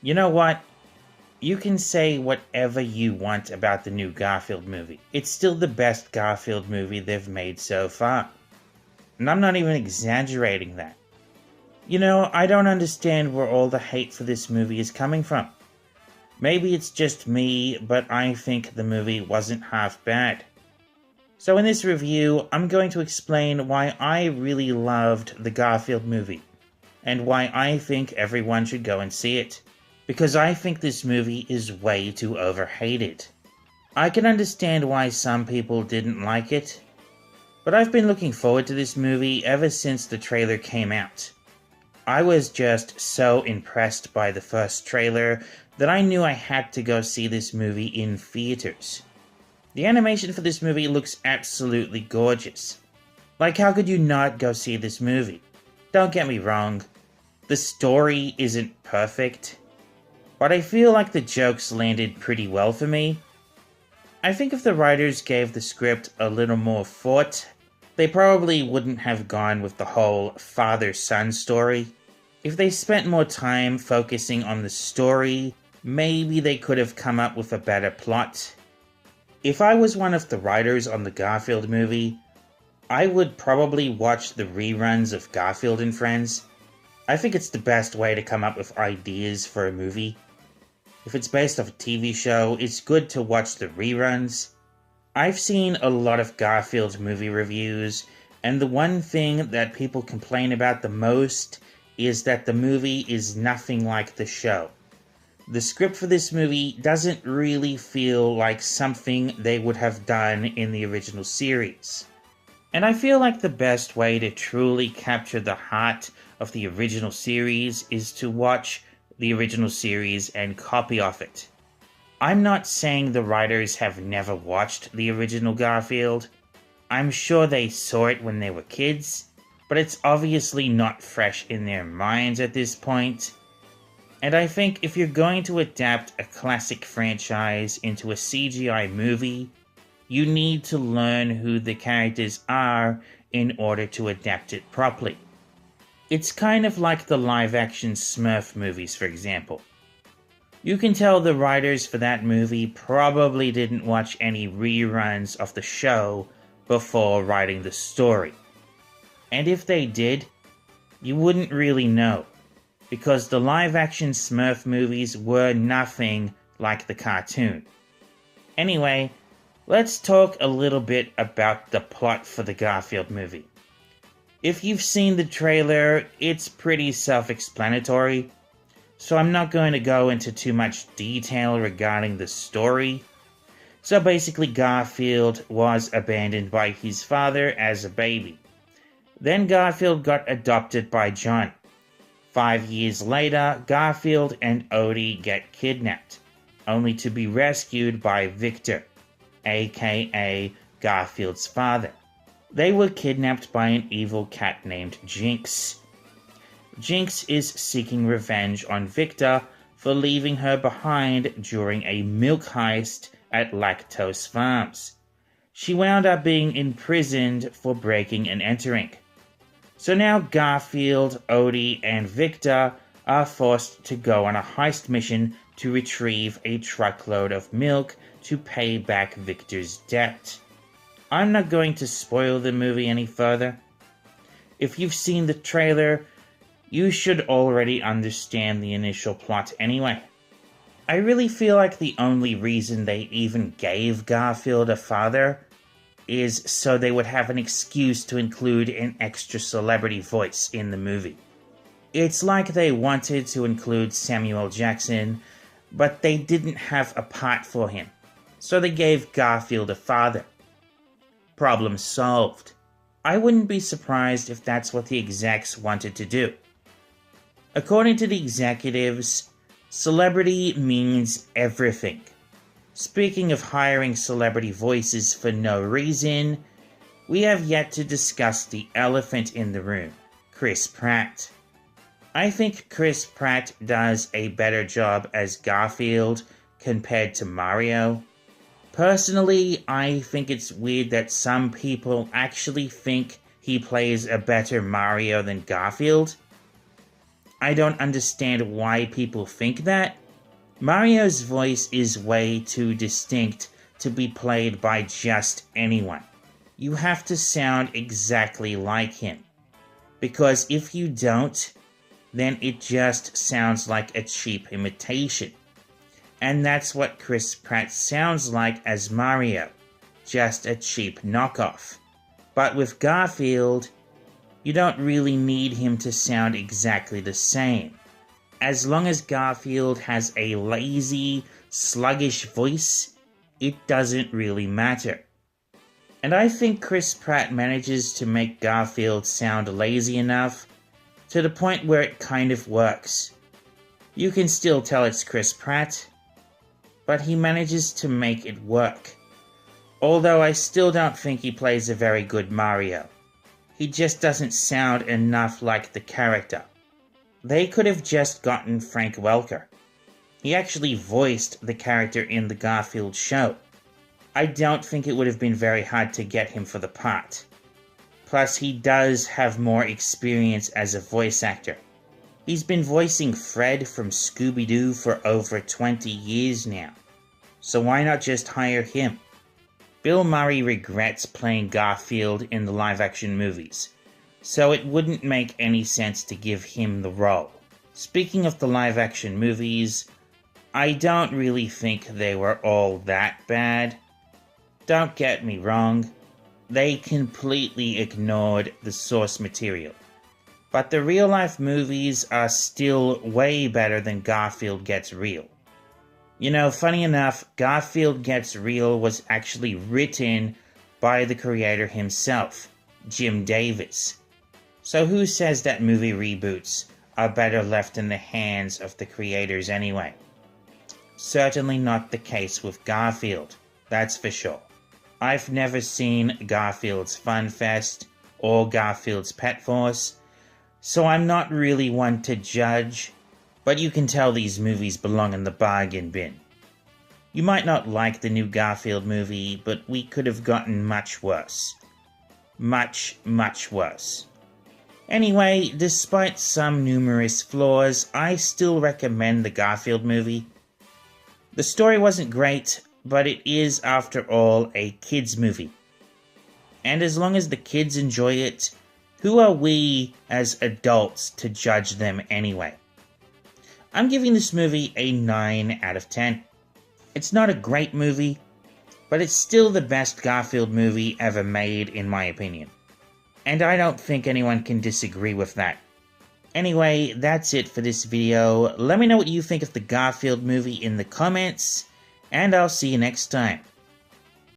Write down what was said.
You know what? You can say whatever you want about the new Garfield movie. It's still the best Garfield movie they've made so far. And I'm not even exaggerating that. I don't understand where all the hate for this movie is coming from. Maybe it's just me, but I think the movie wasn't half bad. So in this review, I'm going to explain why I really loved the Garfield movie, and why I think everyone should go and see it. Because I think this movie is way too overhated. I can understand why some people didn't like it, but I've been looking forward to this movie ever since the trailer came out. I was just so impressed by the first trailer that I knew I had to go see this movie in theaters. The animation for this movie looks absolutely gorgeous. Like, how could you not go see this movie? Don't get me wrong, the story isn't perfect, but I feel like the jokes landed pretty well for me. I think if the writers gave the script a little more thought, they probably wouldn't have gone with the whole father-son story. If they spent more time focusing on the story, maybe they could have come up with a better plot. If I was one of the writers on the Garfield movie, I would probably watch the reruns of Garfield and Friends. I think it's the best way to come up with ideas for a movie. If it's based off a TV show, it's good to watch the reruns. I've seen a lot of Garfield movie reviews, and the one thing that people complain about the most is that the movie is nothing like the show. The script for this movie doesn't really feel like something they would have done in the original series. And I feel like the best way to truly capture the heart of the original series is to watch the original series and copy off it. I'm not saying the writers have never watched the original Garfield. I'm sure they saw it when they were kids, but it's obviously not fresh in their minds at this point. And I think if you're going to adapt a classic franchise into a CGI movie, you need to learn who the characters are in order to adapt it properly. It's kind of like the live-action Smurf movies, for example. You can tell the writers for that movie probably didn't watch any reruns of the show before writing the story. And if they did, you wouldn't really know, because the live-action Smurf movies were nothing like the cartoon. Anyway, let's talk a little bit about the plot for the Garfield movie. If you've seen the trailer, it's pretty self-explanatory, so I'm not going to go into too much detail regarding the story. So basically, Garfield was abandoned by his father as a baby. Then Garfield got adopted by John. 5 years later, Garfield and Odie get kidnapped, only to be rescued by Victor, aka Garfield's father. They were kidnapped by an evil cat named Jinx. Jinx is seeking revenge on Victor for leaving her behind during a milk heist at Lactose Farms. She wound up being imprisoned for breaking and entering. So now Garfield, Odie, and Victor are forced to go on a heist mission to retrieve a truckload of milk to pay back Victor's debt. I'm not going to spoil the movie any further. If you've seen the trailer, you should already understand the initial plot anyway. I really feel like the only reason they even gave Garfield a father is so they would have an excuse to include an extra celebrity voice in the movie. It's like they wanted to include Samuel Jackson, but they didn't have a part for him, so they gave Garfield a father. Problem solved. I wouldn't be surprised if that's what the execs wanted to do. According to the executives, celebrity means everything. Speaking of hiring celebrity voices for no reason, we have yet to discuss the elephant in the room, Chris Pratt. I think Chris Pratt does a better job as Garfield compared to Mario. Personally, I think it's weird that some people actually think he plays a better Mario than Garfield. I don't understand why people think that. Mario's voice is way too distinct to be played by just anyone. You have to sound exactly like him. Because if you don't, then it just sounds like a cheap imitation. And that's what Chris Pratt sounds like as Mario, just a cheap knockoff. But with Garfield, you don't really need him to sound exactly the same. As long as Garfield has a lazy, sluggish voice, it doesn't really matter. And I think Chris Pratt manages to make Garfield sound lazy enough to the point where it kind of works. You can still tell it's Chris Pratt, but he manages to make it work. Although I still don't think he plays a very good Mario. He just doesn't sound enough like the character. They could have just gotten Frank Welker. He actually voiced the character in the Garfield show. I don't think it would have been very hard to get him for the part. Plus, he does have more experience as a voice actor. He's been voicing Fred from Scooby-Doo for over 20 years now. So why not just hire him? Bill Murray regrets playing Garfield in the live-action movies, so it wouldn't make any sense to give him the role. Speaking of the live-action movies, I don't really think they were all that bad. Don't get me wrong, they completely ignored the source material. But the real-life movies are still way better than Garfield Gets Real. You know, funny enough, Garfield Gets Real was actually written by the creator himself, Jim Davis. So who says that movie reboots are better left in the hands of the creators anyway? Certainly not the case with Garfield, that's for sure. I've never seen Garfield's Fun Fest or Garfield's Pet Force, so I'm not really one to judge, but you can tell these movies belong in the bargain bin. You might not like the new Garfield movie, but we could have gotten much worse. Much, much worse. Anyway, despite some numerous flaws, I still recommend the Garfield movie. The story wasn't great, but it is, after all, a kids' movie. And as long as the kids enjoy it, who are we as adults to judge them anyway? I'm giving this movie a 9 out of 10. It's not a great movie, but it's still the best Garfield movie ever made in my opinion. And I don't think anyone can disagree with that. Anyway, that's it for this video. Let me know what you think of the Garfield movie in the comments, and I'll see you next time.